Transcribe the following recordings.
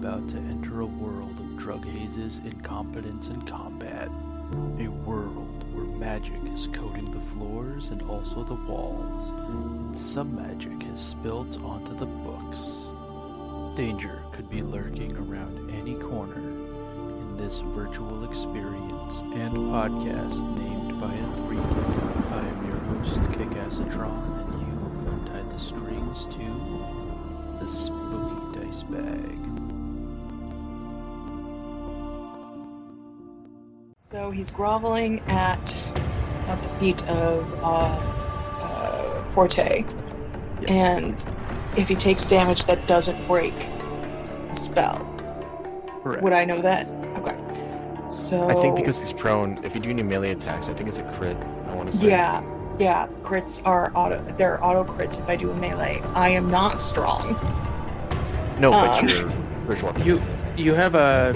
about to enter a world of drug hazes, incompetence, and combat. A world where magic is coating the floors and also the walls, and some magic has spilt onto the books. Danger could be lurking around any corner in this virtual experience and podcast named by a three. I am your host, Kick-Assatron, and you have untied the strings to the Spooky Dice Bag. So he's groveling at the feet of Forte, Yes. and if he takes damage, that doesn't break the spell. Correct. Would I know that? Okay. So I think because he's prone, if you do any melee attacks, I think it's a crit, I want to say. yeah, crits are they're auto crits if I do a melee. I am not strong. No, but your spiritual weapon is. You have a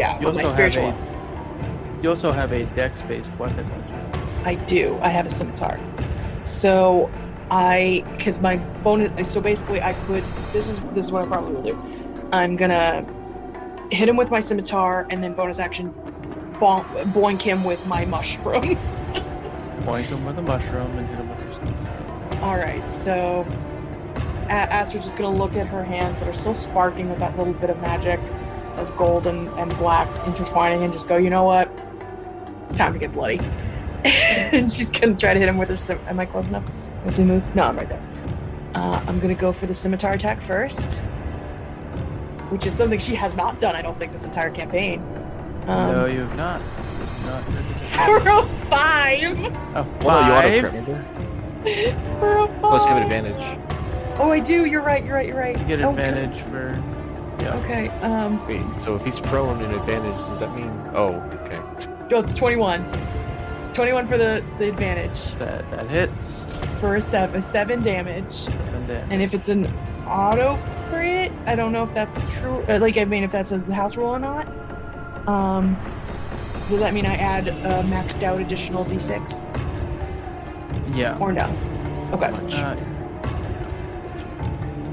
you also have a dex-based weapon, don't you? I do. I have a scimitar. So because my bonus, so basically I could, this is what I probably will do. I'm gonna hit him with my scimitar and then bonus action boink him with my mushroom. Point him with a mushroom and hit him with your scimitar. Alright, so Astrid's just gonna look at her hands that are still sparking with that little bit of magic of gold and black intertwining and just go, you know what? It's time to get bloody. And she's gonna try to hit him with her am I close enough? Do you move? No, I'm right there. I'm gonna go for the scimitar attack first, which is something she has not done, I don't think, this entire campaign. No, you have not. For a 5! A Well, no, you 5? auto-crit, remember? For a 5! Plus, you have advantage. Oh, I do, you're right. You get advantage for... Yeah. Okay, Wait, so if he's prone and advantage, does that mean... Oh, okay. no, it's 21. 21 for the advantage. That hits. For a 7 damage. And then... And if it's an auto crit, I don't know if that's true. If that's a house rule or not. Does that mean I add a maxed out additional d6? Yeah. Or no? Okay.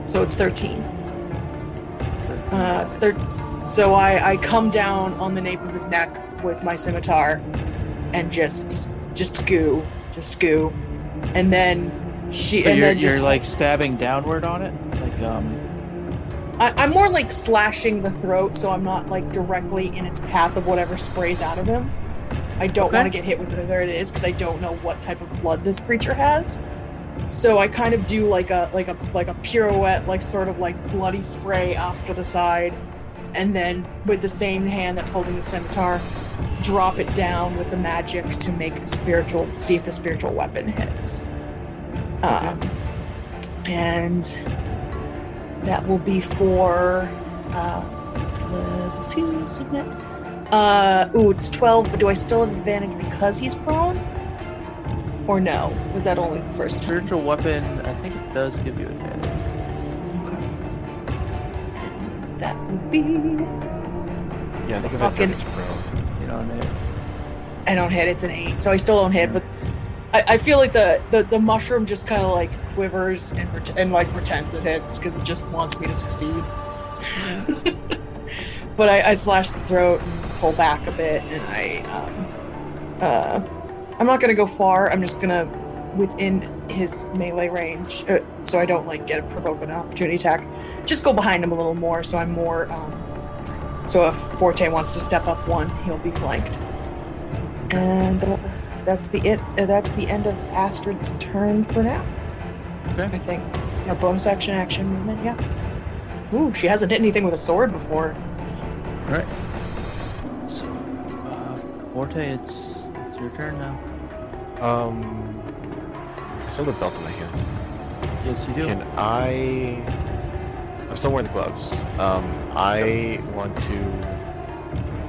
So it's 13. So I come down on the nape of his neck with my scimitar and just goo. And then You're like stabbing downward on it? I'm more like slashing the throat, so I'm not like directly in its path of whatever sprays out of him. I don't want to get hit with whatever it is because I don't know what type of blood this creature has. So I kind of do like a pirouette, like sort of like bloody spray off to the side, and then with the same hand that's holding the scimitar, drop it down with the magic to make see if the spiritual weapon hits. And that will be for it's level 2 submit. It's 12, but do I still have advantage because he's prone? Or no? Was that only the first time? Spiritual weapon, I think it does give you advantage. Okay. And that would be... Yeah, I think if Fucking- it's prone. You know what I mean? I don't hit, it's an 8, so I still don't hit, but I feel like the mushroom just kind of like quivers and like pretends it hits because it just wants me to succeed. But I slash the throat and pull back a bit, and I'm not gonna go far. I'm just gonna within his melee range, so I don't like provoke an opportunity attack. Just go behind him a little more, so I'm more. So if Forte wants to step up one, he'll be flanked. And that's the end of Astrid's turn for now. Okay. I think. Yeah, bonus action movement. Yeah. Ooh, she hasn't hit anything with a sword before. All right. So, Forte, it's your turn now. I still have the belt in my hand. Yes, you do. I'm still wearing the gloves. I want to...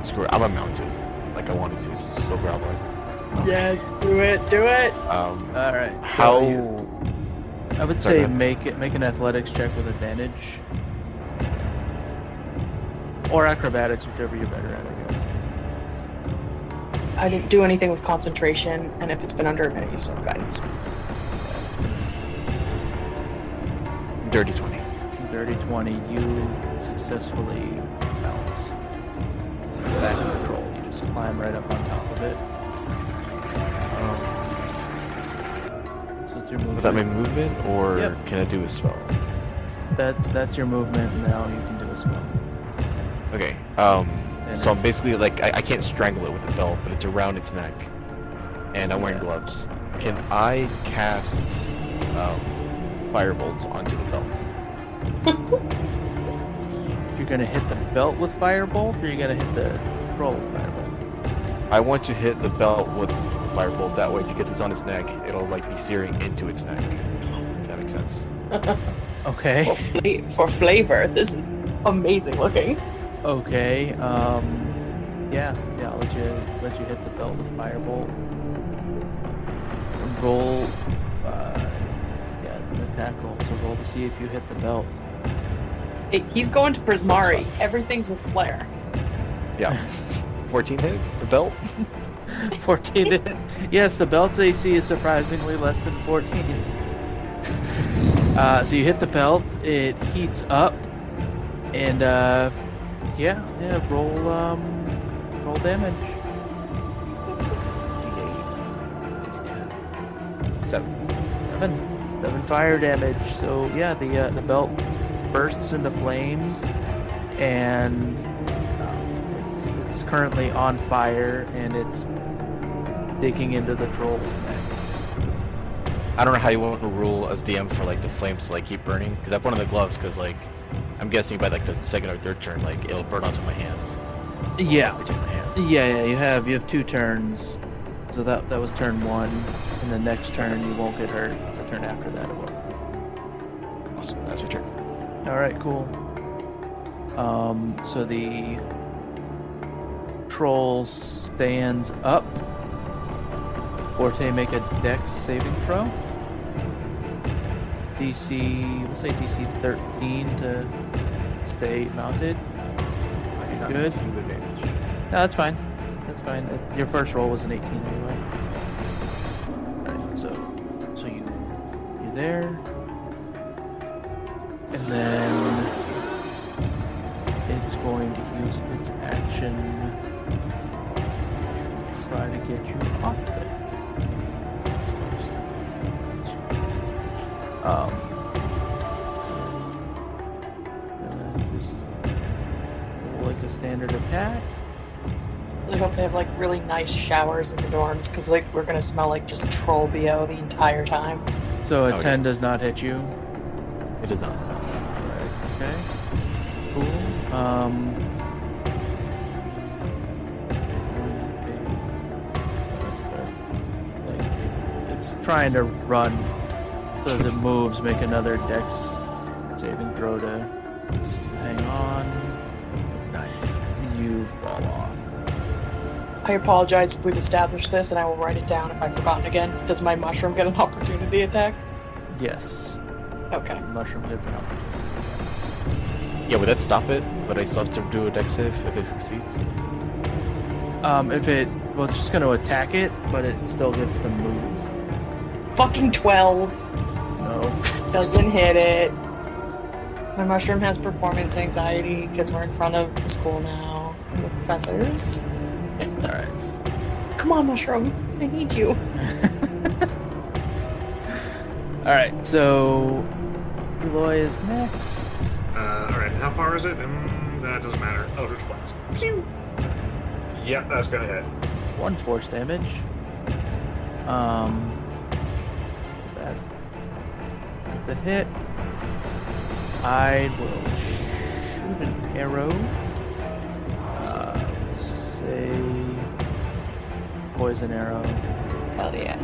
Screw it, I'm a mountain. Like I wanted to, it's still groveling. Yes, do it. All right. So How... I would Sorry, say go make an athletics check with advantage, or acrobatics, whichever you're better at, I guess. I didn't do anything with concentration, and if it's been under a minute, you still have guidance. Dirty 20. Dirty 20. You successfully mount. just climb right up on top of it. So it's your movement. Was that my movement, or Yep. can I do a spell? That's your movement. Now you can do a spell. Okay. And So I'm basically like I can't strangle it with the belt, but it's around its neck, and I'm wearing Yeah. gloves. Can I cast firebolt onto the belt? You're gonna hit the belt with firebolt, or you're gonna hit the troll with firebolt? I want to hit the belt with firebolt. That way, because it's on its neck, it'll like be searing into its neck. If that makes sense. Okay. For flavor, this is amazing looking. Okay. Yeah. I'll let you hit the belt with firebolt. Roll. Yeah, it's an attack roll. So roll to see if you hit the belt. Hey, he's going to Prismari. Everything's with flair. Yeah. 14 hit the belt. 14 to hit. Yes, the belt's AC is surprisingly less than 14. So you hit the belt. It heats up, and yeah. Roll damage. D8. 7. 7 fire damage. So yeah, the belt bursts into flames, and it's currently on fire, and it's digging into the troll's neck. I don't know how you want to rule as DM for like the flames to like keep burning, because I have one of the gloves, because like I'm guessing by like the second or third turn, like it'll burn onto my hands. Yeah. Which is my hands. Yeah. You have 2 turns. So that was turn 1, and the next turn you won't get hurt. The turn after that it will. Awesome. That's your turn. All right, cool. So the troll stands up. Forte, make a dex saving throw. DC, we'll say DC 13 to stay mounted. I do not Good. receive advantage. No, that's fine. That's fine. Your first roll was an 18 anyway. Alright, so you're there. And then it's going to use its action to try to get you off of it. Just like a standard attack. I hope they have like really nice showers in the dorms because like we're gonna smell like just troll BO the entire time. So a Okay. 10 does not hit you. It does not. Right, okay. Cool. Like, it's trying to run. So as it moves, make another dex saving throw to hang on. Nice. You fall off. I apologize if we've established this, and I will write it down if I've forgotten again. Does my mushroom get an opportunity attack? Yes. Okay. Mushroom hits an opportunity. Yeah, would that stop it? But I still have to do a dex save if it succeeds? It's just going to attack it, but it still gets to move. Fucking 12 No. doesn't hit it. My mushroom has performance anxiety because we're in front of the school now and the professors. All right. Come on, mushroom. I need you. All right. So Eloy is next. Alright, how far is it? That doesn't matter. Eldritch Blast. Pew! Yep, that's gonna hit. 1 force damage. That's a hit. I will shoot an arrow. Say poison arrow. Hell yeah.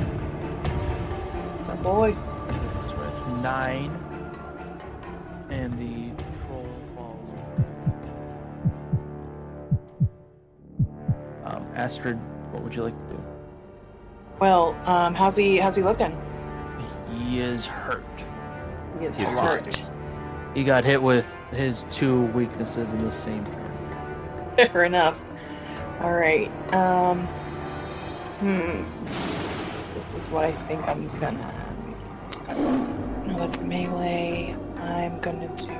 It's a boy. Switch 9, and the troll falls. Astrid, what would you like to do? Well, how's he looking? He is hurt. He is He's hurt. He got hit with his 2 weaknesses in the same turn. Fair enough. Alright. This is what I think I'm gonna. No, that's melee. I'm gonna do.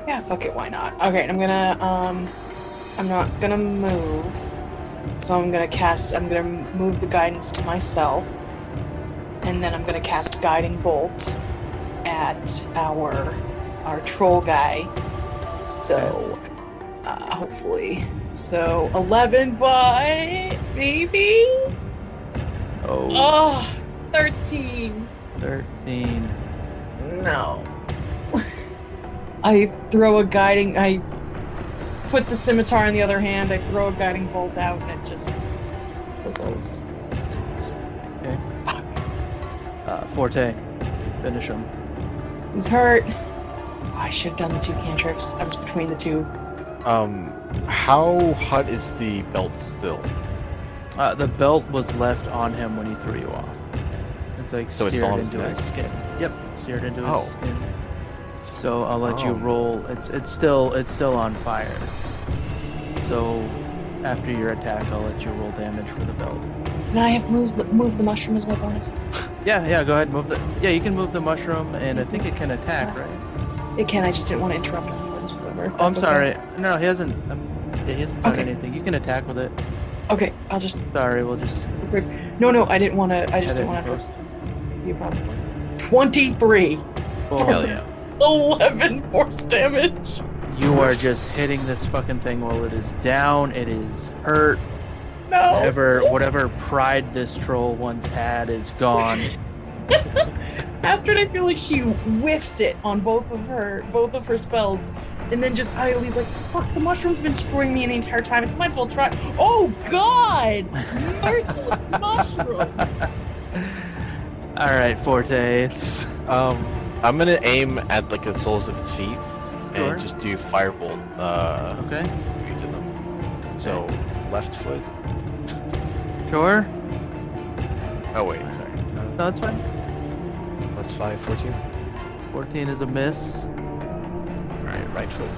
Yeah, fuck it, why not? Okay, I'm not gonna move. So I'm gonna move the guidance to myself. And then I'm gonna cast Guiding Bolt at our troll guy. So hopefully. So 11 by maybe? Oh, 13. 13. No. I put the scimitar in the other hand, I throw a guiding bolt out, and it just fizzles. Okay. Forte. Finish him. He's hurt. Oh, I should have done the 2 cantrips. I was between the 2. How hot is the belt still? The belt was left on him when he threw you off. It's like So it's seared still on his into his neck? skin. Yep, seared into Oh. his skin. So I'll let you roll. It's still on fire. So after your attack, I'll let you roll damage for the belt. Can I have moved the mushroom as my bonus? Yeah. Go ahead, move the. Yeah, you can move the mushroom, and I think it can attack, right? It can. I just didn't want to interrupt him. Oh, I'm sorry. No, he hasn't. He hasn't done Okay. anything. You can attack with it. Okay, I'll just. Sorry, we'll just. No, I didn't want to. I just edit didn't want to post. be a problem. 23. Oh, Hell yeah. 11 force damage. You are just hitting this fucking thing while it is down. It is hurt. No. Whatever pride this troll once had is gone. Astrid, I feel like she whiffs it on both of her spells, and then just Ioli's like, "Fuck, the mushroom's been screwing me the entire time. It's might as well try." Oh God, merciless mushroom. All right, Forte. It's I'm gonna aim at like the soles of his feet Sure. and just do firebolt. okay. To them. So left foot. Sure. Oh wait, sorry. No, that's fine. +5, 14. 14 is a miss. Alright, right foot.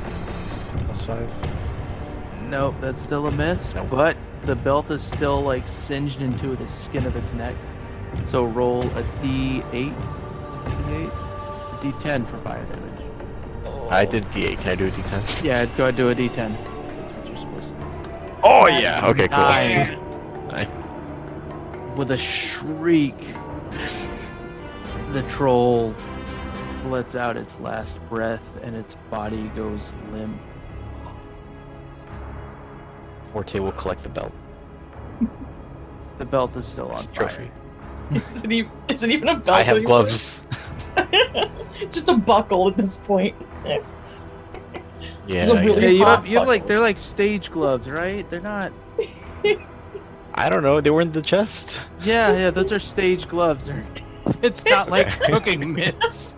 +5. Nope, that's still a miss. Nope. But the belt is still like singed into the skin of its neck. So roll a D8. D10 for fire damage. I did D8. Can I do a D10? Yeah, go ahead, do a D10. That's what you're supposed to do. Oh yeah. Okay, cool. Nine. Nice. With a shriek, the troll lets out its last breath and its body goes limp. Forte will collect the belt. The belt is still on Trophy. fire. Is it even a belt? I have anymore? gloves. It's just a buckle at this point. Yeah. It's a I really guess. Yeah, hot you have like buckle. they're like stage gloves, right? They're not. I don't know. They were in the chest. Yeah, those are stage gloves. It's not like cooking mitts.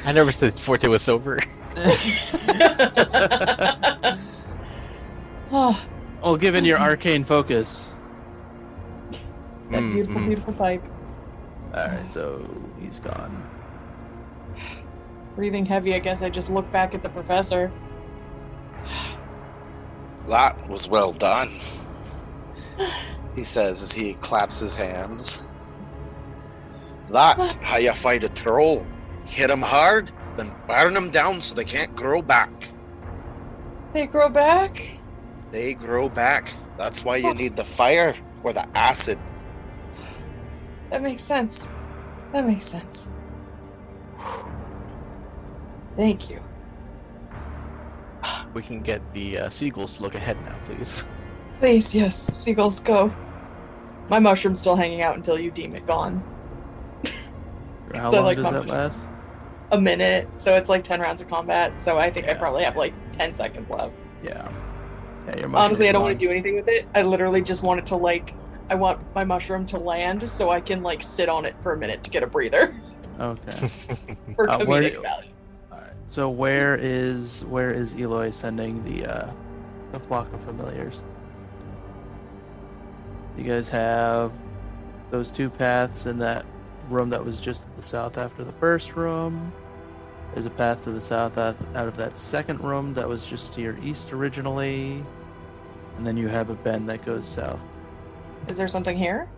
I never said Forte was sober. Oh, Well, given your arcane focus. that beautiful, beautiful pipe. All right, so he's gone. Breathing heavy, I guess I just look back at the professor. That was well done, he says as he claps his hands. That's how you fight a troll. Hit them hard, then burn them down so they can't grow back. They grow back? They grow back. That's why you need the fire or the acid. That makes sense. That makes sense. Thank you. We can get the seagulls to look ahead now, please. Please, yes. Seagulls, go. My mushroom's still hanging out until you deem it gone. How So, long like, does my that mushroom- last? A minute, so it's like 10 rounds of combat, so I think I Yeah. probably have like 10 seconds left. Yeah. Yeah, your Honestly, I don't mushroom's want to do anything with it. I literally just want it to I want my mushroom to land so I can like sit on it for a minute to get a breather gone. Okay. for where comedic do- value. All right. So where is Eloy sending the flock of familiars? You guys have those two paths in that room that was just to the south after the first room. There's a path to the south out of that second room that was just to your east originally. And then you have a bend that goes south. Is there something here?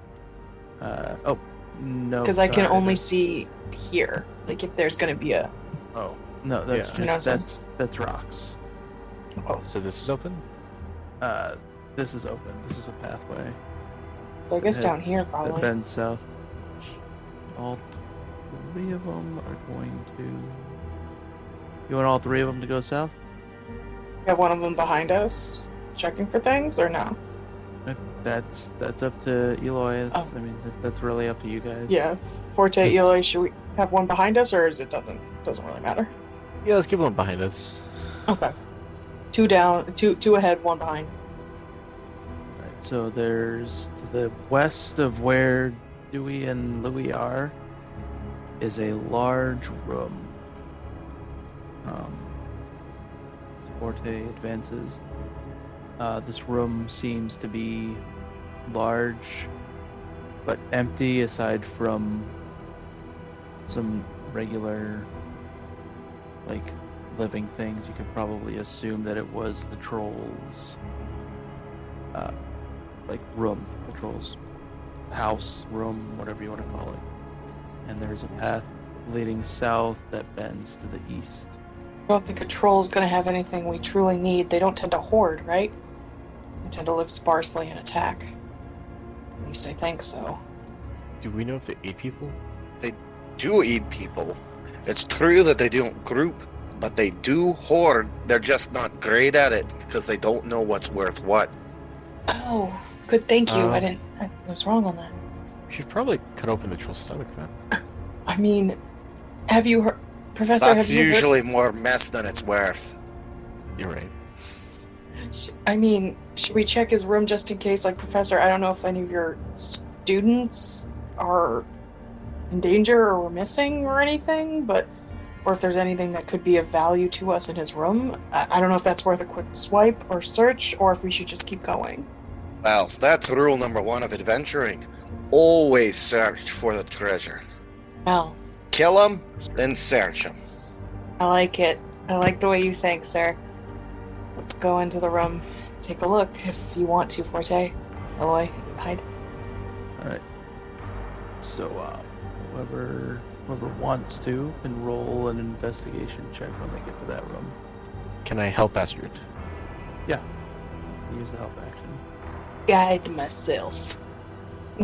Oh, no. Because I can sorry, only that's- see here. Like if there's gonna be a. Oh, no, that's Yeah. just You know what I'm that's rocks. Oh, so this is open? This is open. This is a pathway. So I guess down Heads- here That probably. bends south. All three of them are going to. You want all three of them to go south? Have one of them behind us, checking for things, or no? That's up to Eloy. Oh. I mean, that's really up to you guys. Yeah, Forte, Eloy, should we have one behind us, or is it doesn't really matter? Yeah, let's keep one behind us. Okay. Two down, two ahead, one behind. Right, so there's to the west of where Dewey and Louis are is a large room. Forte advances. This room seems to be large, but empty aside from some regular, like, living things. You could probably assume that it was the trolls, like, room. The trolls' house, room, whatever you want to call it. And there's a path leading south that bends to the east. I don't think a troll's gonna have anything we truly need. They don't tend to hoard, right? They tend to live sparsely and attack. At least I think so. Do we know if they eat people? Do eat people. It's true that they don't group, but they do hoard. They're just not great at it because they don't know what's worth what. Oh, good. Thank you. Oh. I was wrong on that. We should probably cut open the troll's stomach then. I mean, have you heard, Professor? That's have you usually more mess than it's worth. You're right. I mean, should we check his room just in case? Like, Professor, I don't know if any of your students are in danger or were missing or anything, or if there's anything that could be of value to us in his room. I don't know if that's worth a quick swipe or search, or if we should just keep going. Well, that's rule number one of adventuring. Always search for the treasure. Well, Kill them, then search them. I like it. I like the way you think, sir. Let's go into the room. Take a look if you want to, Forte. Eloy, hide. Alright. So, whoever wants to can roll an investigation check when they get to that room. Can I help Astrid? Use the help action. Guide myself.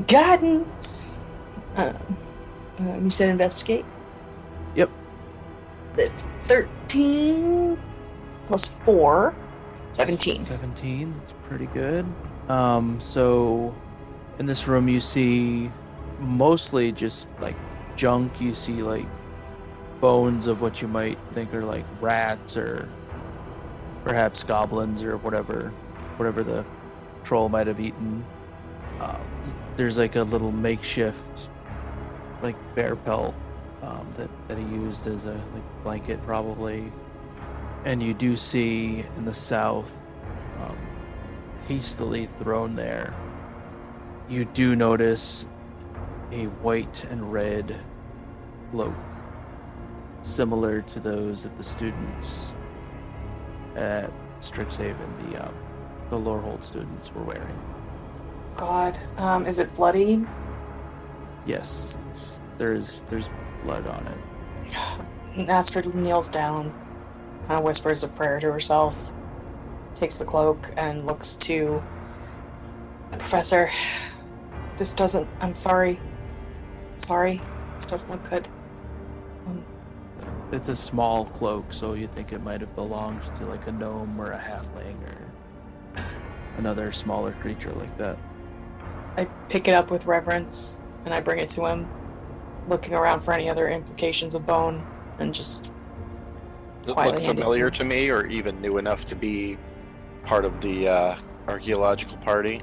Guidance. You said investigate? Yep. That's 13 plus 4. 17. 17, that's pretty good. So in this room you see mostly just like junk. You see like bones of what you might think are like rats or perhaps goblins or whatever the troll might have eaten. There's like a little makeshift like bear pelt that he used as a like blanket probably. And you do see in the south, hastily thrown there, you do notice a white and red cloak, similar to those that the students at Strixhaven, the Lorehold students, were wearing. God. Is it bloody? Yes, there's blood on it. Astrid kneels down, kind of whispers a prayer to herself, takes the cloak, and looks to Professor. This doesn't. I'm sorry. Sorry. This doesn't look good. It's a small cloak, so you think it might have belonged to like a gnome or a halfling or another smaller creature like that. I pick it up with reverence, and I bring it to him, looking around for any other implications of bone, and just Does it quietly look hand it familiar to to me, or even new enough to be part of the archaeological party?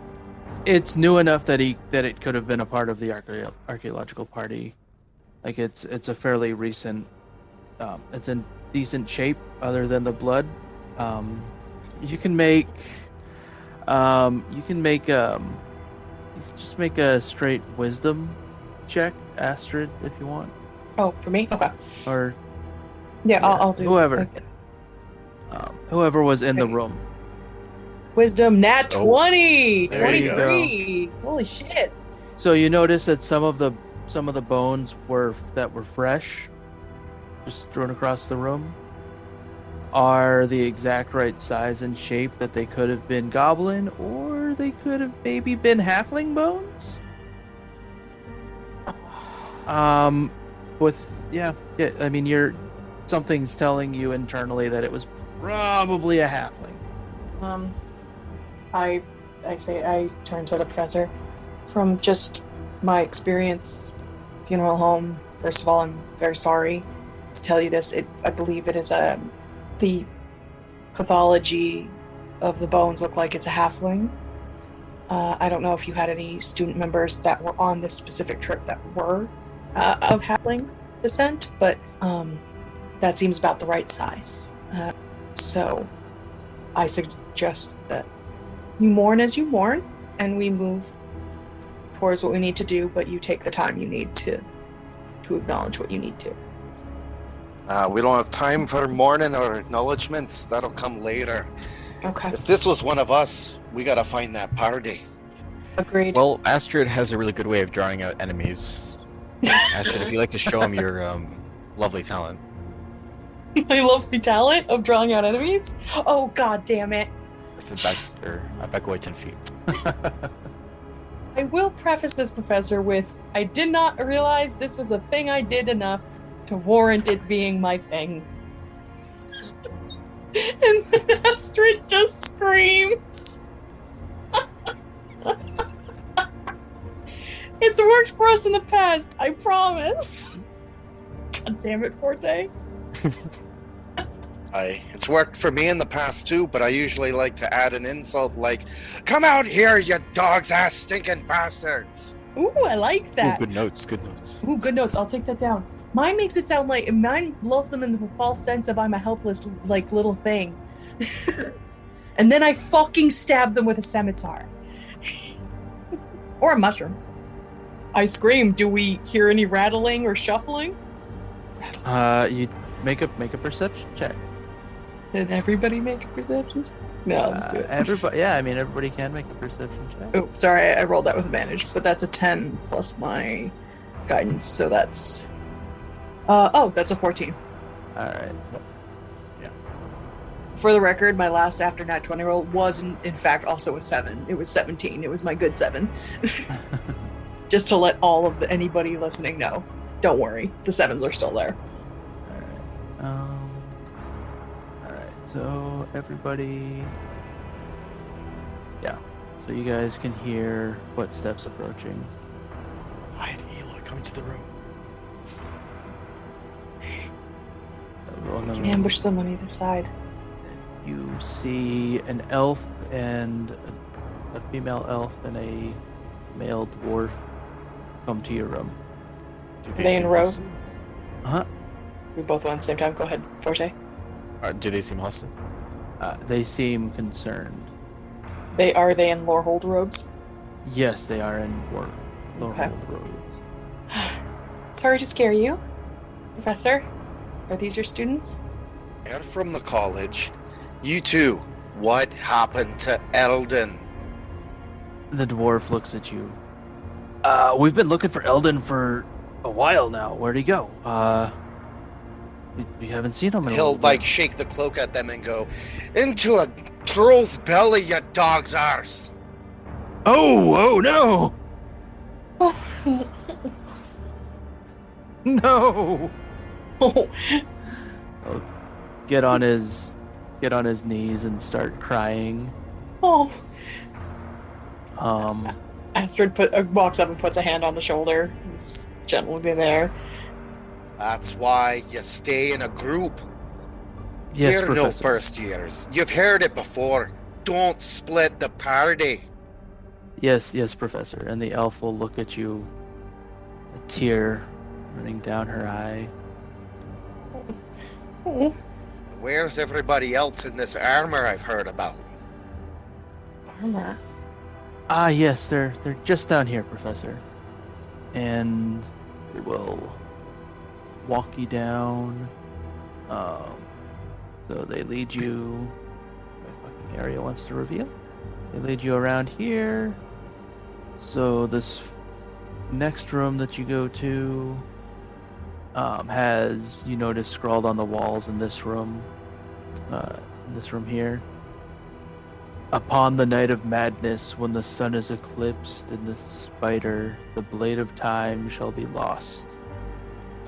It's new enough that it could have been a part of the archaeological party. Like it's a fairly recent. It's in decent shape, other than the blood. You can make. Just make a straight wisdom check, Astrid, if you want, Oh, for me? Okay. or Yeah, I'll do whoever. okay. Whoever was in the Okay. room. Wisdom nat Oh, 20! there you go. 23! Holy shit. So you notice that some of the bones were fresh, just thrown across the room. are the exact right size and shape that they could have been goblin, or they could have maybe been halfling bones. I mean, something's telling you internally that it was probably a halfling. I turn to the professor. From just my experience, funeral home. First of all, I'm very sorry to tell you this. I believe it is the pathology of the bones look like it's a halfling. I don't know if you had any student members that were on this specific trip that were of halfling descent, but that seems about the right size. So I suggest that you mourn as you mourn, and we move towards what we need to do, but you take the time you need to acknowledge what you need to. We don't have time for mourning or acknowledgements. That'll come later. Okay. If this was one of us, we gotta find that party. Agreed. Well, Astrid has a really good way of drawing out enemies. Astrid, if you'd like to show him your lovely talent. My lovely talent of drawing out enemies? Oh, god damn it. Back away 10 feet. I will preface this, Professor, with I did not realize this was a thing I did enough to warrant it being my thing. And then Astrid just screams. It's worked for us in the past, I promise. God damn it, Forte. It's worked for me in the past too, but I usually like to add an insult like, "Come out here, you dog's ass stinking bastards!" Ooh, I like that. Ooh, good notes, good notes. Ooh, good notes. I'll take that down. Mine makes it sound like mine lulls them into the false sense of I'm a helpless like little thing. And then I fucking stab them with a scimitar. Or a mushroom. I scream. Do we hear any rattling or shuffling? You make a perception check. Did everybody make a perception check? No, let's do it. Everybody can make a perception check. Oh, sorry, I rolled that with advantage, but that's a 10 plus my guidance, so that's that's a 14. All right. For the record, my last after nat 20 roll was in fact also a 7. It was 17. It was my good 7. Just to let anybody listening know. Don't worry, the 7s are still there. Alright, so everybody... Yeah, so you guys can hear footsteps approaching. Hide, Eloy, coming to the room. You can ambush them on either side. You see an elf and a female elf and a male dwarf come to your room. Are they in a row? Uh-huh. We both went at the same time. Go ahead, Forte. Do they seem hostile? They seem concerned. Are they in Lorehold robes? Yes, they are in Lorehold Okay. robes. Sorry to scare you, Professor. Are these your students? They're from the college. You two, what happened to Eldon? The dwarf looks at you. We've been looking for Eldon for a while now. Where'd he go? We haven't seen him in a He'll little bit. shake the cloak at them and go, "Into a troll's belly, you dog's arse." Oh no! No! Oh, He'll get on his knees and start crying. oh. Astrid walks up and puts a hand on the shoulder. He's just gently there. That's why you stay in a group. Yes, You're no Professor. first years. You've heard it before. Don't split the party. Yes, Professor. And the elf will look at you, a tear running down her eye. Oh. Where's everybody else in this armor I've heard about? Armor. Yes, they're just down here, Professor. And they will walk you down. So they lead you. My fucking area wants to reveal. They lead you around here. So this next room that you go to has, you notice, scrawled on the walls in this room, in this room here. Upon the night of madness, when the sun is eclipsed in the spider, the blade of time shall be lost.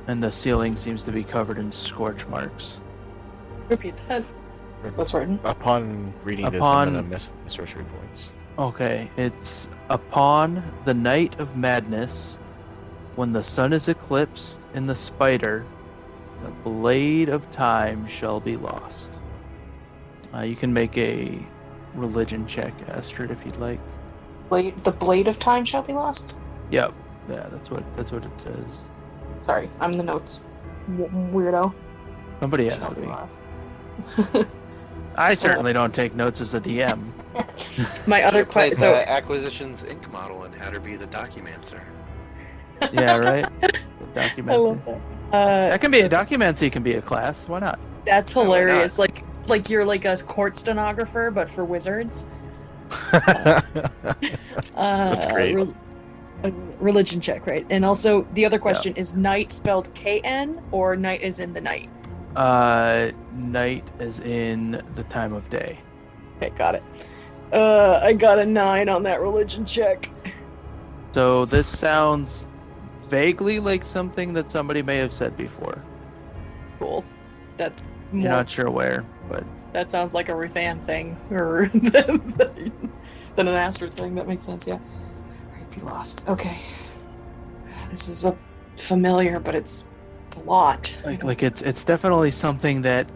And the ceiling seems to be covered in scorch marks. Repeat that. What's written? Upon reading this, Upon- I'm gonna miss the sorcery points. Okay, it's upon the night of madness, when the sun is eclipsed in the spider, the blade of time shall be lost. You can make a religion check, Astrid, if you'd like. The blade of time shall be lost? Yep. Yeah, that's what it says. Sorry, I'm the notes weirdo. Somebody has Shall to be be. lost. I certainly don't take notes as a DM. My other Played question. So the Acquisitions Inc. model and had her be the documancer. Yeah, right. I love Documancy. that. That can be so a documancy. Can be a class. Why not? That's why not? hilarious. Like you're like a court stenographer, but for wizards. That's great. Religion check, right? And also the other question is night spelled KN or night is in the night? Night as in the time of day. Okay, got it. I got a 9 on that religion check. So this sounds vaguely like something that somebody may have said before. Cool. That's You're more. not sure where, but That sounds like a Ruthann thing, or than an Astrid thing. That makes sense. Yeah. Right, be lost. Okay. This is a familiar, but it's a lot. like it's definitely something that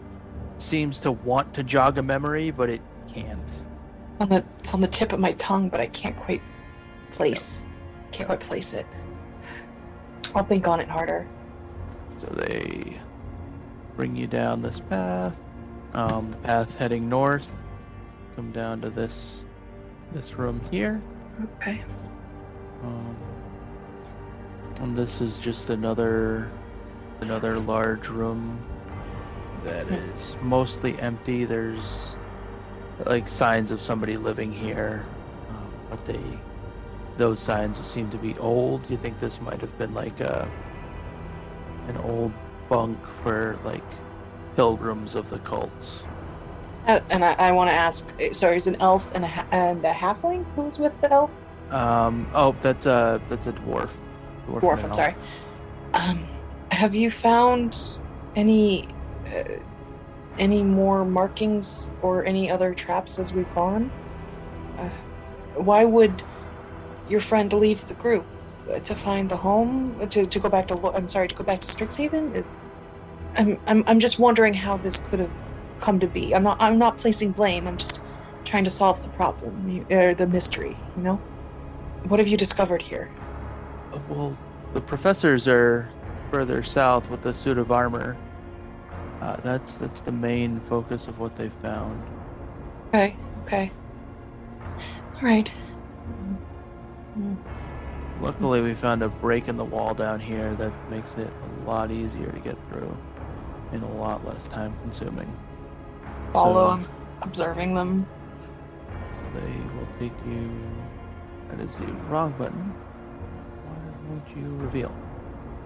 seems to want to jog a memory, but it can't. It's on the tip of my tongue, but I can't quite place. Can't quite place it. I'll think on it harder. So they bring you down this path. The path heading north. Come down to this room here. Okay. And this is just another large room that is mostly empty. There's like signs of somebody living here, but those signs seem to be old. Do you think this might have been like an old bunk for like pilgrims of the cults? And I want to ask. Sorry, is an elf and a halfling who was with the elf? That's a dwarf. Dwarf. I'm sorry. Have you found any more markings or any other traps as we've gone? Why would your friend leave the group to find the home to go back to? I'm sorry, to go back to Strixhaven? I'm just wondering how this could have come to be. I'm not placing blame. I'm just trying to solve the problem, the mystery. You know, what have you discovered here? Well, the professors are further south with the suit of armor. That's the main focus of what they found. Okay. All right. Luckily, we found a break in the wall down here that makes it a lot easier to get through and a lot less time consuming. Follow. So- I'm observing them. So they will take you. That is the wrong button. Why won't you reveal?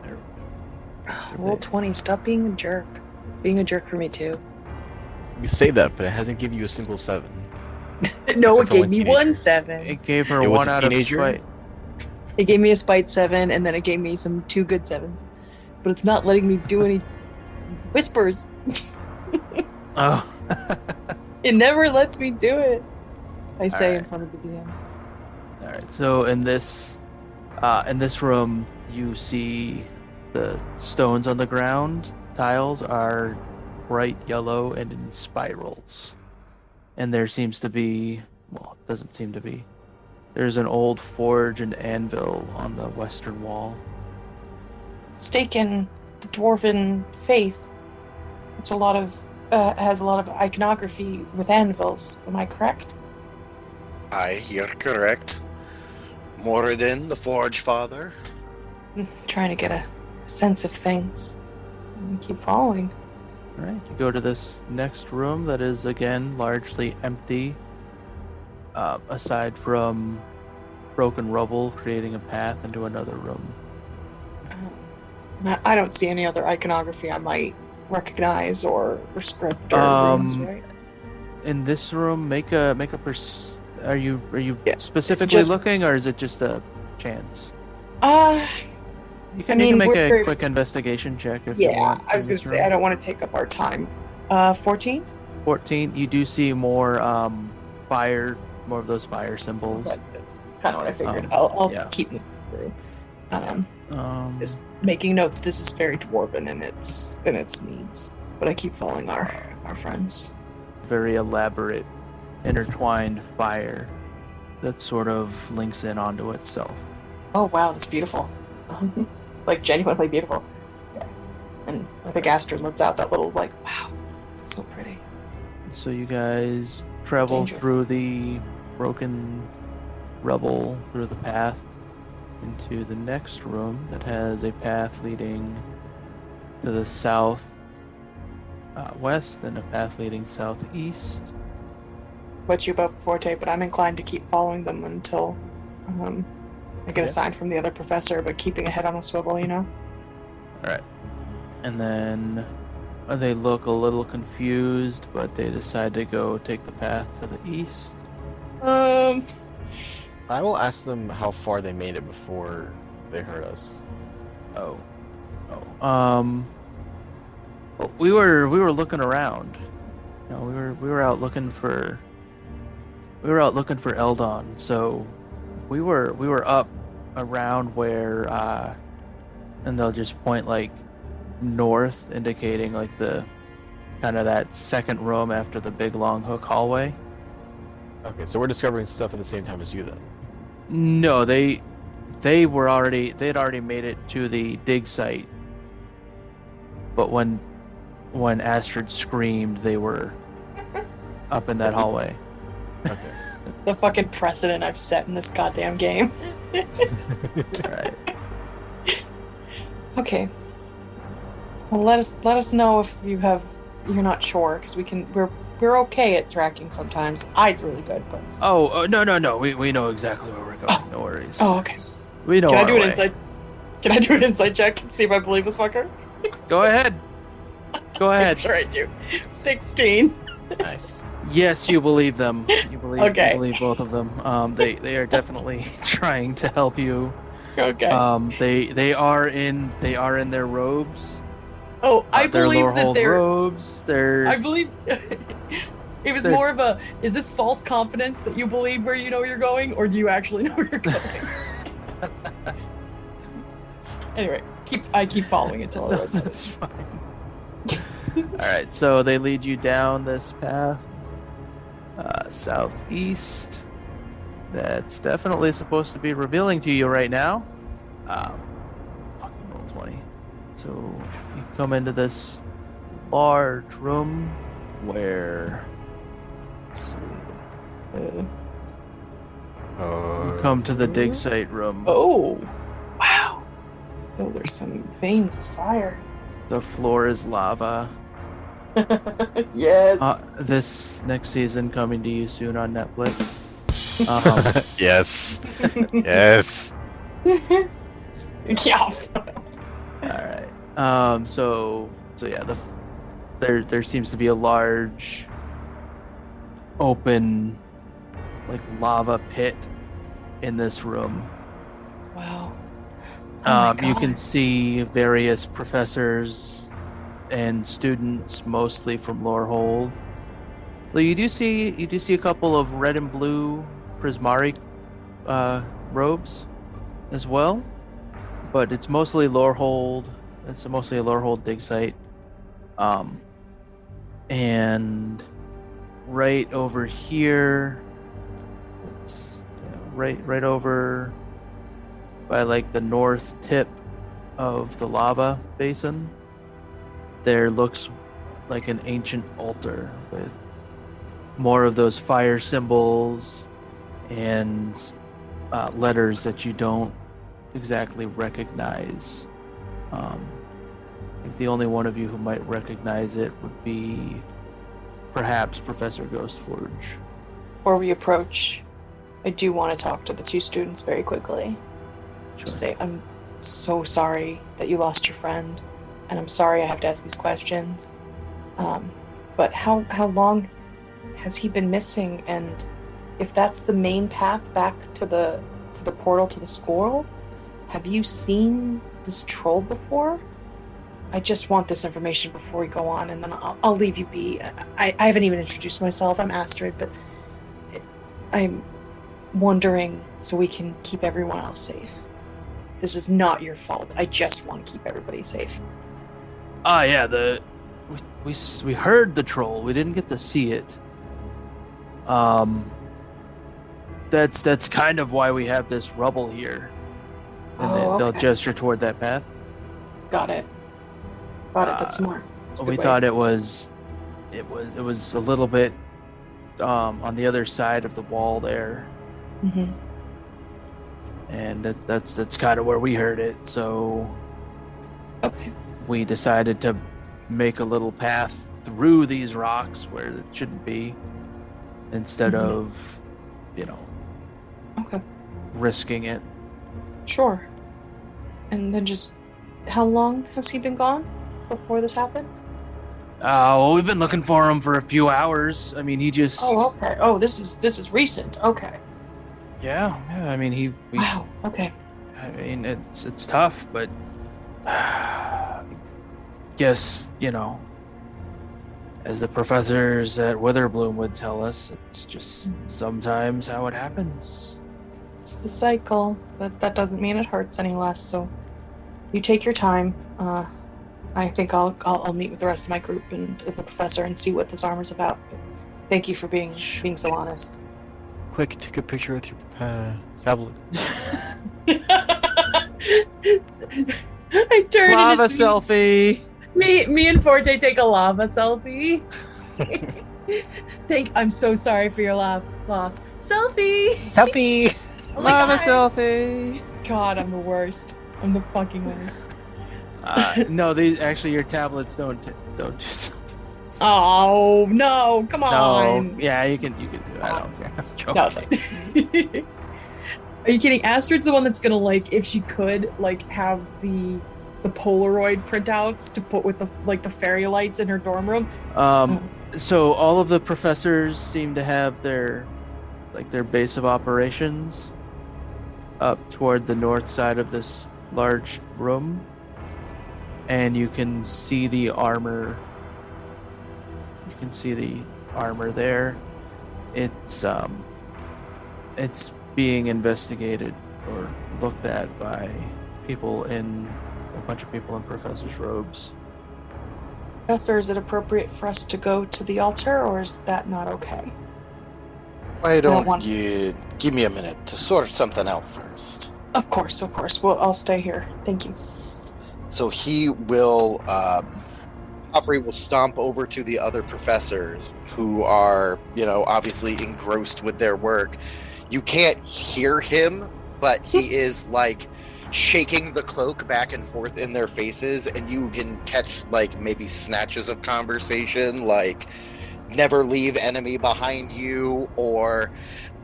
There we go. Roll 20. Stop being a jerk. Being a jerk for me too. You say that, but it hasn't given you a single 7. No, Except it for gave one me teenager. 1 7. It gave her It was one a out of teenager? spite. It gave me a spite 7, and then it gave me 2 good 7s. But it's not letting me do any whispers. Oh. It never lets me do it. I say in Alright. front of the DM. All right. So in this room, you see the stones on the ground. Tiles are bright yellow and in spirals. And there seems to be, well, it doesn't seem to be. There's an old forge and anvil on the western wall. Stake in the dwarven faith. It's has a lot of iconography with anvils. Am I correct? Aye, you're correct. Moradin, the Forge Father. I'm trying to get a sense of things. Keep following. All right. You go to this next room that is again largely empty, aside from broken rubble creating a path into another room. I don't see any other iconography I might recognize or script or rooms, right? In this room, make a Are you Yeah, specifically just- looking, or is it just a chance? You can mean, make we're a very- quick investigation check if you Yeah, want. I was in gonna this say room. I don't want to take up our time. 14. 14. You do see more fire, more of those fire symbols. That's kind of what I figured. Um, I'll yeah. keep moving through. Just Um, making note that this is very dwarven in its needs, but I keep following our friends. very elaborate, intertwined fire that sort of links in onto itself. Oh wow, that's beautiful. Like genuinely beautiful. Yeah. And I think Astrid lets out that little like, wow, it's so pretty. So you guys travel Dangerous. through the broken rubble through the path into the next room that has a path leading to the south west and a path leading southeast. What you about Forte, but I'm inclined to keep following them until I get a Okay. sign from the other professor, but keeping a head on a swivel, you know? Alright. And then they look a little confused, but they decide to go take the path to the east. I will ask them how far they made it before they heard us. Oh. Well, we were looking around. You know, we were out looking for Eldon. So we were up around where and they'll just point like north, indicating like the kind of that second room after the big long hook hallway. Okay, so we're discovering stuff at the same time as you then. No, they'd already made it to the dig site. But when Astrid screamed, they were up in that hallway. Okay. The fucking precedent I've set in this goddamn game. Alright. Okay. Well, let us know if you're not sure, because we're okay at tracking sometimes. Ide's really good, but No. We know exactly where we're going. No worries. oh, okay. We know Can I our do an way. insight? Can I do an insight check and see if I believe this fucker? Go ahead. Go I'm ahead. sure I do. 16. Nice. Yes, you believe them. Okay. You believe both of them. They are definitely trying to help you. Okay. They are in their robes. Oh, I Their believe that Lorehold they're. robes. I believe. It was They're- more of a. Is this false confidence that you believe where you know you're going, or do you actually know where you're going? Anyway, I keep following until I realize That's fine. All right, so they lead you down this path, southeast. That's definitely supposed to be revealing to you right now. Fucking roll 20. So you come into this large room where. Let's see. You come to the dig site room. Oh, wow! Those are some veins of fire. The floor is lava. Yes. This next season coming to you soon on Netflix. Yes. Yes. Yeah. All right. So yeah, there seems to be a large, open, like lava pit in this room. Wow. Oh my You God. can see various professors and students, mostly from Lorehold. Though you do see a couple of red and blue prismari robes as well, but it's mostly Lorehold. It's mostly a Lorehold dig site. And right over here, it's right over by like the north tip of the lava basin. There looks like an ancient altar with more of those fire symbols and letters that you don't exactly recognize. I think the only one of you who might recognize it would be perhaps Professor Ghostforge. Before we approach, I do want to talk to the two students very quickly. Sure. Just say, I'm so sorry that you lost your friend. and I'm sorry I have to ask these questions, but how long has he been missing? And if that's the main path back to the portal to the squirrel, have you seen this troll before? I just want this information before we go on, and then I'll leave you be. I haven't even introduced myself. I'm Astrid, but I'm wondering so we can keep everyone else safe. This is not your fault. I just want to keep everybody safe. Yeah, we heard the troll. We didn't get to see it. That's kind of why we have this rubble here. And they'll okay. gesture toward that path. Got it. That's smart. That's a We good way. thought it was a little bit on the other side of the wall there, Mhm. and that's kind of where we heard it. So Okay. we decided to make a little path through these rocks where it shouldn't be, instead Mhm. of, Okay. risking it. Sure. And then just how long has he been gone before this happened? Well, we've been looking for him for a few hours. I mean, he just. Oh, okay. Oh, this is recent. Okay. Yeah. I mean, Wow. Okay. I mean, it's tough, but guess, as the professors at Witherbloom would tell us, it's just sometimes how it happens. It's the cycle, but that doesn't mean it hurts any less. So, you take your time. I think I'll meet with the rest of my group and the professor and see what this armor's about. But thank you for being so honest. Quick, take a picture with your tablet. I turned Lava it into selfie. me and Forte take a lava selfie. I'm so sorry for your loss. Selfie. Selfie! Oh my Lava God. selfie. God, I'm the worst. I'm the fucking worst. No, your tablets don't do so. Oh no! Come on. No, yeah, you can do it. I don't care. I'm joking. No, it's like... Are you kidding? Astrid's the one that's gonna if she could, have the Polaroid printouts to put with the fairy lights in her dorm room. So all of the professors seem to have their base of operations up toward the north side of this large room, and you can see the armor. You can see the armor there. It's being investigated or looked at by a bunch of people in professors' robes. Professor, is it appropriate for us to go to the altar, or is that not okay? Why don't don't you give me a minute to sort something out first? Of course. Well, I'll stay here. Thank you. So he will, Joffrey will stomp over to the other professors who are, obviously engrossed with their work. You can't hear him, but he is shaking the cloak back and forth in their faces, and you can catch maybe snatches of conversation, never leave enemy behind you, or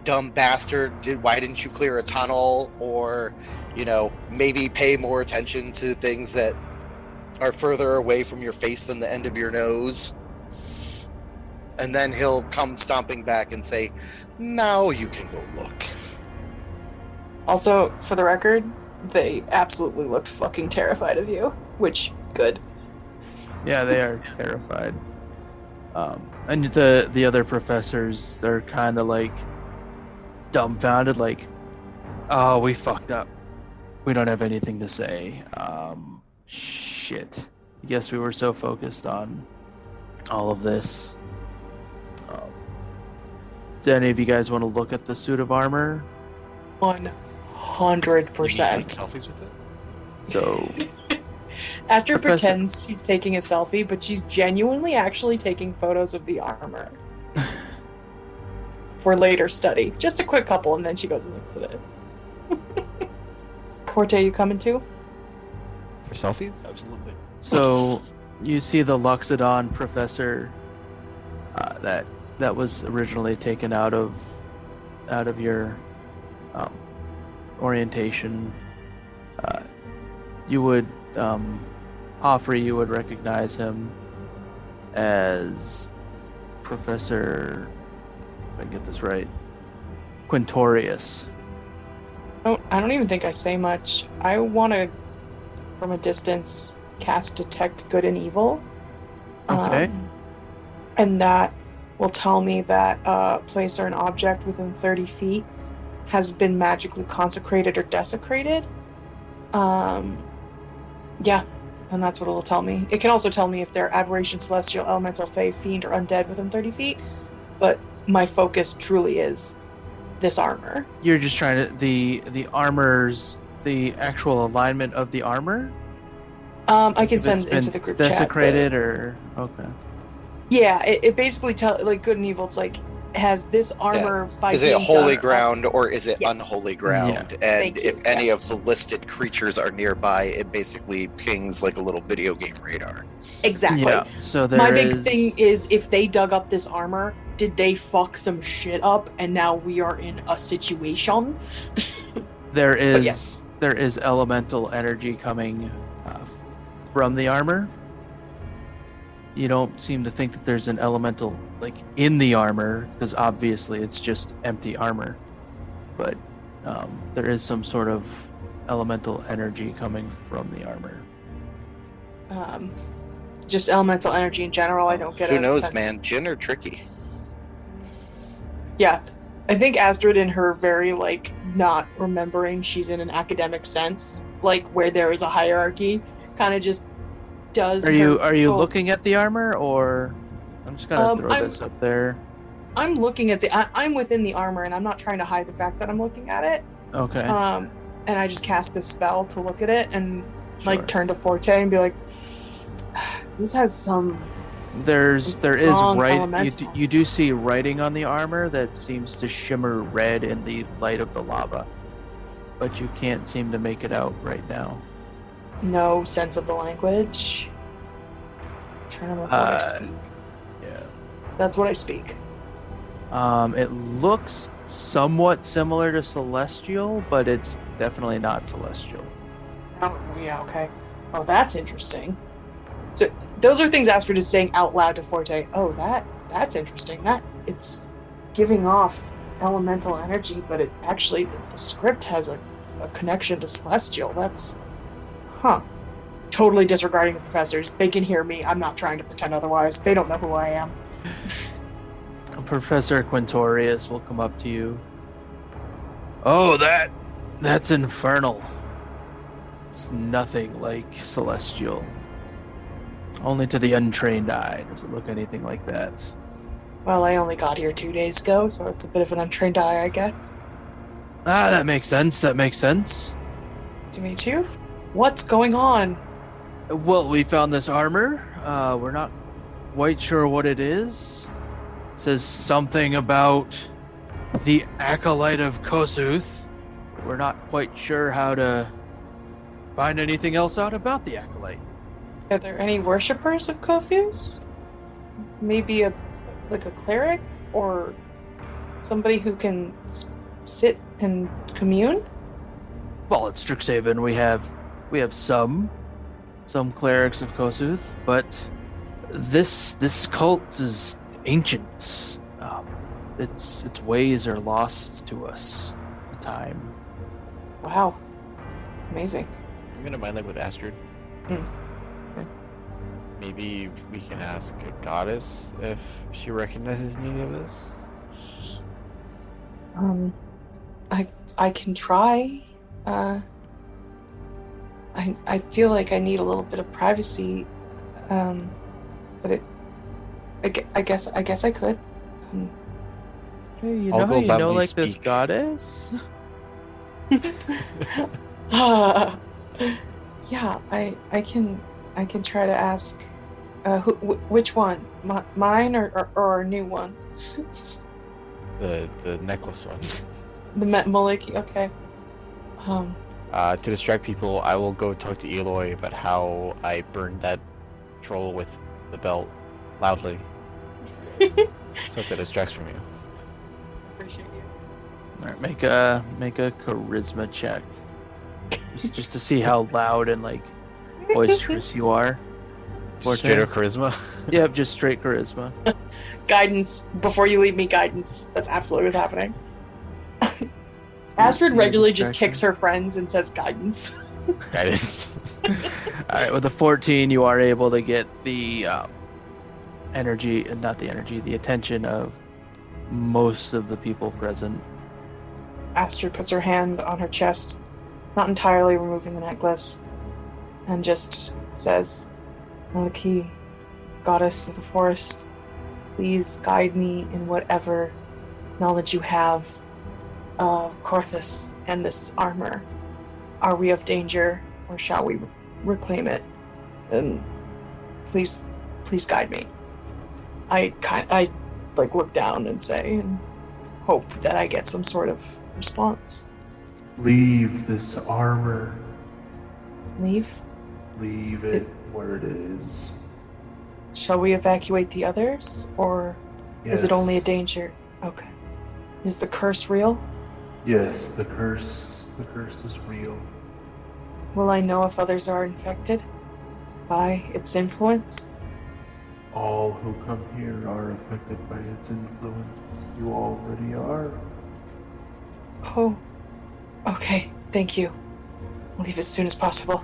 dumb bastard, why didn't you clear a tunnel, or maybe pay more attention to things that are further away from your face than the end of your nose. And then he'll come stomping back and say, now you can go look. Also, for the record, they absolutely looked fucking terrified of you, which, good. Yeah, they are terrified. And the other professors, they're kind of dumbfounded, oh, we fucked up. We don't have anything to say. Shit. I guess we were so focused on all of this. Do any of you guys want to look at the suit of armor? 100%. Selfies with it? So, Astrid Professor- pretends she's taking a selfie, but she's genuinely actually taking photos of the armor for later study. Just a quick couple, and then she goes and looks at it. Forte, you coming too? For selfies? Absolutely. so you see the Luxodon professor that was originally taken out of your orientation. You would Hoffrey, you would recognize him as Professor, if I get this right, Quintorius. I don't even think I say much. I want to, from a distance, cast Detect Good and Evil. Okay. And that will tell me that a place or an object within 30 feet has been magically consecrated or desecrated. Yeah, and that's what it will tell me. It can also tell me if they're aberration, celestial, elemental, fae, fiend, or undead within 30 feet. But my focus truly is this armor. You're just trying to the armor's the actual alignment of the armor. I can If send it's been into the group desecrated chat. or okay. Yeah, it basically like good and evil. It's like has this armor by Is it being holy done ground or is it Yes. unholy ground? And Thank you, if any yes. of the listed creatures are nearby, it basically pings like a little video game radar. Exactly. Yeah. So there My big is- thing is if they dug up this armor, did they fuck some shit up and now we are in a situation? There is yes. there is elemental energy coming from the armor. You don't seem to think that there's an elemental like in the armor because obviously it's just empty armor, but there is some sort of elemental energy coming from the armor. Just elemental energy in general. I don't get Who a knows, sense. man? Jinn are tricky. Yeah. I think Astrid in her very like not remembering she's in an academic sense, like where there is a hierarchy, kind of just does Are you her- looking at the armor or I'm just gonna throw I'm- this up there. I'm looking at I'm within the armor and I'm not trying to hide the fact that I'm looking at it. Okay. And I just cast this spell to look at it and Sure. like turn to Forte and be like, this has some. There is strong right. elemental. You do see writing on the armor that seems to shimmer red in the light of the lava, but you can't seem to make it out right now. No sense of the language. I'm trying to look what I speak. Yeah. That's what I speak. It looks somewhat similar to Celestial, but it's definitely not Celestial. Oh, yeah, okay. Oh, that's interesting. So those are things Astrid is saying out loud to Forte. Oh, that's interesting. That it's giving off elemental energy, but it actually the script has a connection to Celestial. That's totally disregarding the professors. They can hear me. I'm not trying to pretend otherwise. They don't know who I am. Professor Quintorius will come up to you. Oh, that's infernal. It's nothing like Celestial. Only to the untrained eye does it look anything like that. Well, I only got here 2 days ago, so it's a bit of an untrained eye, I guess. Ah, that makes sense. That makes sense. To me too? What's going on? Well, we found this armor. We're not quite sure what it is. It says something about the Acolyte of Kosuth. We're not quite sure how to find anything else out about the Acolyte. Are there any worshippers of Kofius? Maybe a cleric or somebody who can sit and commune? Well, at Strixhaven we have some clerics of Kosuth, but this cult is ancient. Its ways are lost to us in time. Wow. Amazing. I'm gonna mind like with Astrid. Hmm. Maybe we can ask a goddess if she recognizes any of this. I can try. I feel like I need a little bit of privacy. But I guess I could. Hey, you I'll know go how you know loudly like this speak. goddess? Yeah, I can try to ask. Which one? Mine or our new one? The necklace one. The Maliki. Okay. To distract people, I will go talk to Eloy about how I burned that troll with the belt loudly, so that distracts from you. Appreciate you. All right, make a charisma check, just to see how loud and like boisterous you are. Just straight up charisma. Yep, just straight charisma. Guidance. Before you leave me, guidance. That's absolutely what's happening. Astrid regularly just kicks her friends and says guidance. Guidance. Alright, with a 14, you are able to get the the attention of most of the people present. Astrid puts her hand on her chest, not entirely removing the necklace, and just says, Maliki, goddess of the forest, please guide me in whatever knowledge you have of Korthus and this armor. Are we of danger, or shall we reclaim it? And please guide me. I look down and say, and hope that I get some sort of response. Leave this armor. Leave? Leave it where it is. Shall we evacuate the others, or is it only a danger? Okay. Is the curse real? Yes, the curse is real. Will I know if others are infected by its influence? All who come here are affected by its influence. You already are. Oh, okay. Thank you. Leave as soon as possible.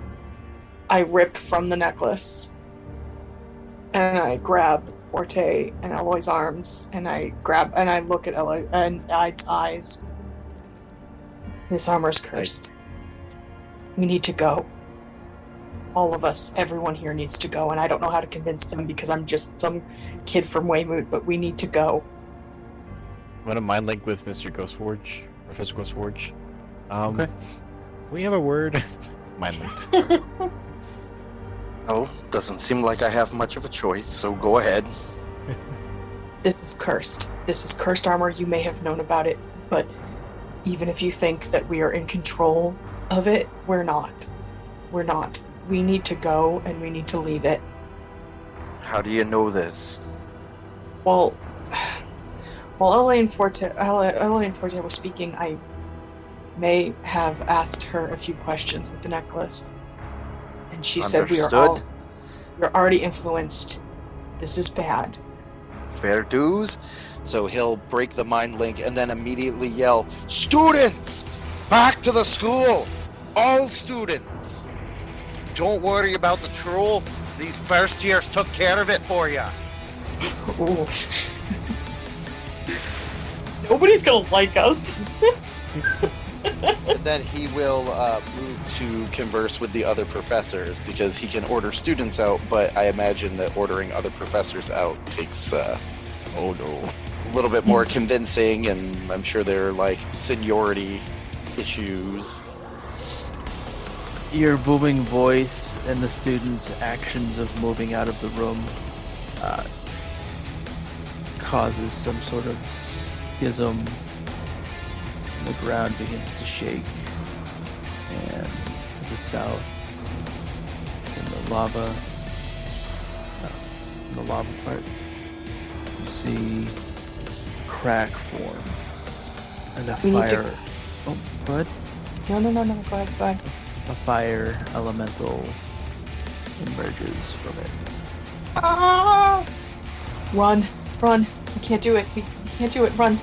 I rip from the necklace, and I grab Forte and Eloy's arms, and I look at Eloy and Ide's eyes. This armor is cursed. We need to go. All of us, everyone here needs to go, and I don't know how to convince them because I'm just some kid from Weymouth, but we need to go. I'm gonna mind link with Mr. Ghostforge, Professor Ghostforge. Okay. Can we have a word? Mind linked. Well, doesn't seem like I have much of a choice, so go ahead. This is cursed. This is cursed armor. You may have known about it, but even if you think that we are in control of it, we're not. We're not. We need to go, and we need to leave it. How do you know this? While Ellie and Forte were speaking, I may have asked her a few questions with the necklace. And she said we're already influenced. This is bad. Fair dues. So he'll break the mind link and then immediately yell, Students! Back to the school! All students! Don't worry about the troll. These first years took care of it for you. Ooh. Nobody's gonna like us. And then he will move to converse with the other professors because he can order students out, but I imagine that ordering other professors out takes a little bit more convincing, and I'm sure there are like seniority issues. Your booming voice and the students' actions of moving out of the room causes some sort of schism. The ground begins to shake, and to the south, in the lava parts, you see a crack form, and a fire. Oh, go ahead. No. Go ahead. A fire elemental emerges from it. Ah! Run! We can't do it. We can't do it. Run!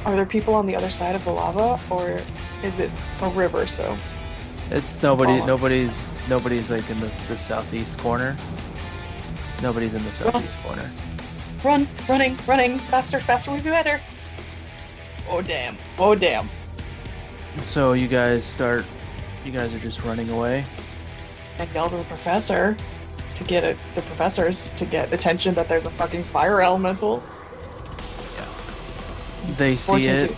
Are there people on the other side of the lava, or is it a river? So it's nobody's like in the southeast corner. Nobody's in the southeast corner. Running, faster, we do better. Oh damn. So you guys are just running away. And yell to the professor to get the professors to get attention that there's a fucking fire elemental. They see it.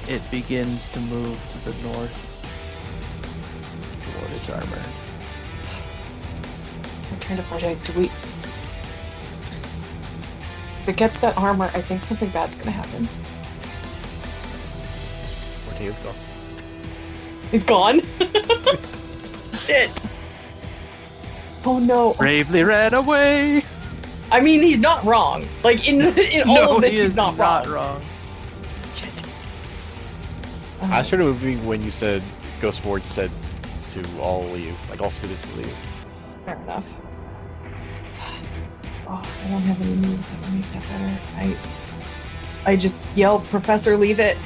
It begins to move to the north toward its armor. I turn to Forte. If it gets that armor, I think something bad's gonna happen. Forte is gone. He's gone? Shit. Oh no. Bravely ran away. I mean, he's not wrong. Like, in all of this, he's not wrong. wrong. Shit. I started moving when you said Ghost Ward said to all leave, like all students to leave. Fair enough. Oh, I don't have any moves that would make that better. I just yell, Professor, leave it.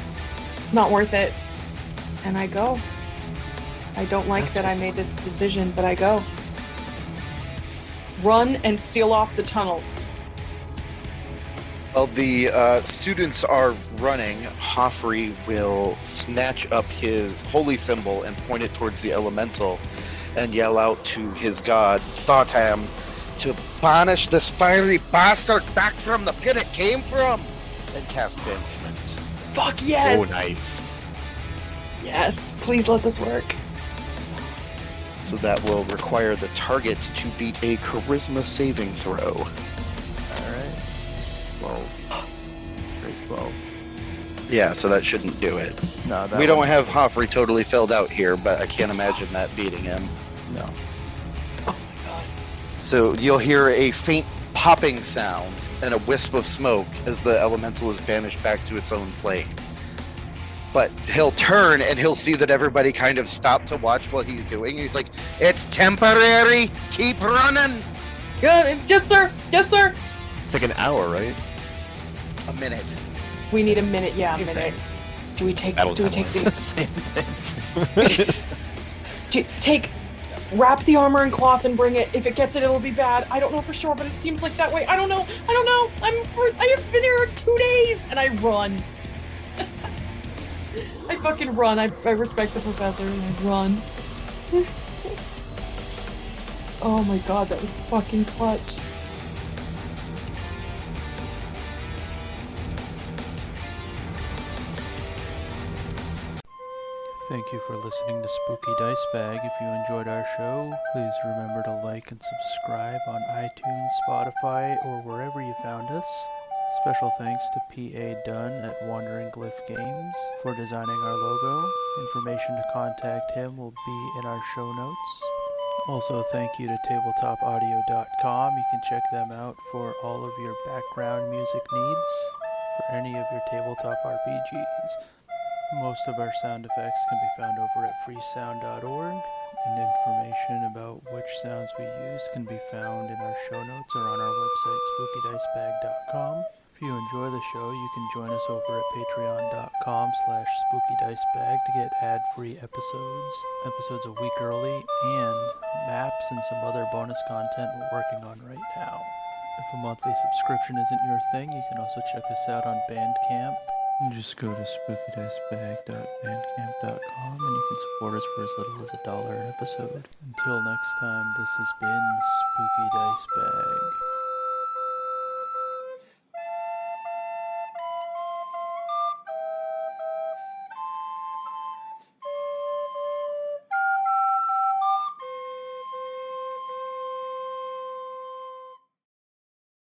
It's not worth it. And I go. I don't like that I made this decision, but I go. Run and seal off the tunnels. While the students are running, Hoffrey will snatch up his holy symbol and point it towards the elemental and yell out to his god, Thotham, to banish this fiery bastard back from the pit it came from, and cast banishment. Fuck yes! Oh, nice. Yes, please let this work. So that will require the target to beat a charisma saving throw. Alright. 12. Straight 12. Yeah, so that shouldn't do it. No, that We don't one- have Hoffrey totally filled out here, but I can't imagine that beating him. No. So you'll hear a faint popping sound and a wisp of smoke as the elemental is banished back to its own plane. But he'll turn and he'll see that everybody kind of stopped to watch what he's doing. He's like, "It's temporary. Keep running." Good. Yes, sir. Yes, sir. It's like an hour, right? A minute. We need a minute. Yeah, a minute. Do we take? That'll Do we take come the? Same thing. Take. Wrap the armor in cloth and bring it. If it gets it, it'll be bad. I don't know for sure, but it seems like that way. I don't know. I have been here 2 days, and I run. I fucking run. I respect the professor, and I run. Oh my god, that was fucking clutch. Thank you for listening to Spooky Dice Bag. If you enjoyed our show, please remember to like and subscribe on iTunes, Spotify, or wherever you found us. Special thanks to P.A. Dunn at Wandering Glyph Games for designing our logo. Information to contact him will be in our show notes. Also, thank you to tabletopaudio.com. You can check them out for all of your background music needs for any of your tabletop RPGs. Most of our sound effects can be found over at freesound.org, and information about which sounds we use can be found in our show notes or on our website, spookydicebag.com. If you enjoy the show, you can join us over at patreon.com/spookydicebag to get ad-free episodes a week early, and maps and some other bonus content we're working on right now. If a monthly subscription isn't your thing, you can also check us out on Bandcamp. Just go to spookydicebag.bandcamp.com and you can support us for as little as $1 an episode. Until next time, this has been Spooky Dice Bag.